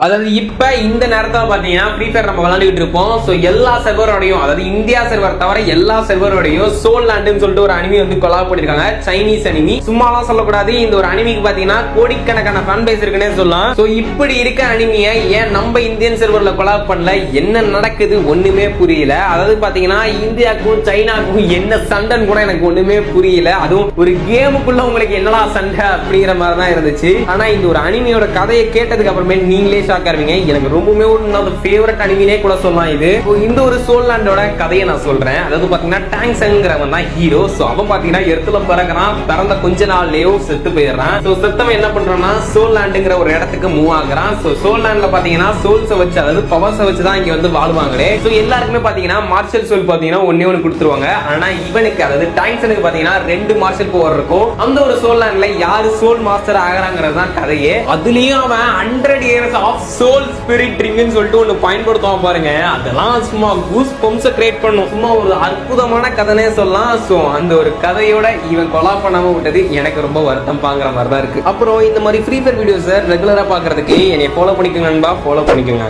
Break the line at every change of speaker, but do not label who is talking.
அதாவது இப்ப இந்த நேரத்தில் பாத்தீங்கன்னா ஃப்ரீ ஃபயர் நம்ம விளையாண்டுட்டு இருப்போம். சோ எல்லா சர்வரோடையும், அதாவது இந்தியா சர்வர் தவிர எல்லா சர்வரோடையும் சோல் லேண்ட்னு சொல்லிட்டு ஒரு அனிமி வந்து கொலாப் பண்ணிருக்காங்க. Chinese anime. சும்மாலாம் சொல்லக்கூடாது, இந்த ஒரு அனிமிக்கு பாத்தீங்கன்னா கோடிக்கணக்கான ஃபேன் பேஸ் இருக்குன்னே சொல்லலாம். சோ இப்படி இருக்க அனிமியை ஏன் நம்ம இந்தியன் சர்வர்ல கொலாப் பண்ணல, என்ன நடக்குது ஒண்ணுமே புரியல. அதாவது பாத்தீங்கன்னா இந்தியாவுக்கும் சைனாவுக்கும் என்ன சண்டைன்னு கூட எனக்கு ஒண்ணுமே புரியல. அதுவும் ஒரு கேமுக்குள்ள உங்களுக்கு என்னடா சண்டை அப்படிங்கிற மாதிரி தான் இருந்துச்சு. ஆனா இந்த ஒரு அனிமியோட கதையை கேட்டதுக்கு அப்புறமே நீங்களே ஷாக் ஆவீங்க. எனக்கு ரொம்பவே ஒரு ஃபேவரட் அனிமினே கூட சொல்லலாம். இது இந்த ஒரு சோல் லேண்டோட கதையை நான் சொல்றேன். அதாவது பாத்தீங்கன்னா டாங்க்ஸ்ங்கிறவன் தான் ஹீரோ. சோ அவன் பாத்தீங்கன்னா எர்த்துல பிறகுறான், பிறந்த கொஞ்ச நாள்லயோ செத்து போயிடுறான். சோ செத்தவன் என்ன பண்றான்னா சோல் லேண்டுங்கிற ஒரு இடத்துக்கு மூவ் ஆகுறான். சோ சோல் லேண்ட்ல பாத்தீங்கன்னா சோல்ஸ் வச்சு, அதாவது பவர்ஸ் வச்சு தான் இங்க வந்து வாழ்வாங்களே. சோ எல்லாருக்குமே பாத்தீங்கன்னா மார்ஷல் சோல் பாத்தீங்கன்னா ஒன்னே ஒன்னு கொடுத்துருவாங்க. ஆனா இவனுக்கு, அதாவது டாங்க்ஸனுக்கு பாத்தீங்கன்னா 2 மார்ஷல் பவர் இருக்கும். அந்த ஒரு சோல் லேண்ட்ல யாரு சோல் மாஸ்டர் ஆகுறாங்கிறது தான் கதையே. அதுலயும் அவன் 100 இயர்ஸ் ஆஃப் சோல் ஸ்பிரிட் ரிங்னு சொல்லிட்டு ஒன்னு பயன்படுத்துவான் பாருங்க. அதெல்லாம் சும்மா கூஸ் பம்ப்ஸ் கிரியேட் பண்ணும். சும்மா ஒரு அற்புதமான கதைனே சொல்லலாம். சோ அந்த ஒரு கதையோட இவன் கொலாப் பண்ணாம விட்டது எனக்கு ரொம்ப வருத்தம் பாக்குற மாதிரி தான் இருக்கு. அப்புறம் இந்த மாதிரி ஃப்ரீ ஃபயர் வீடியோஸ் ரெகுலரா பாக்குறதுக்கு என்னை ஃபாலோ பண்ணிக்கோங்க நண்பா, ஃபாலோ பண்ணிக்கோங்க.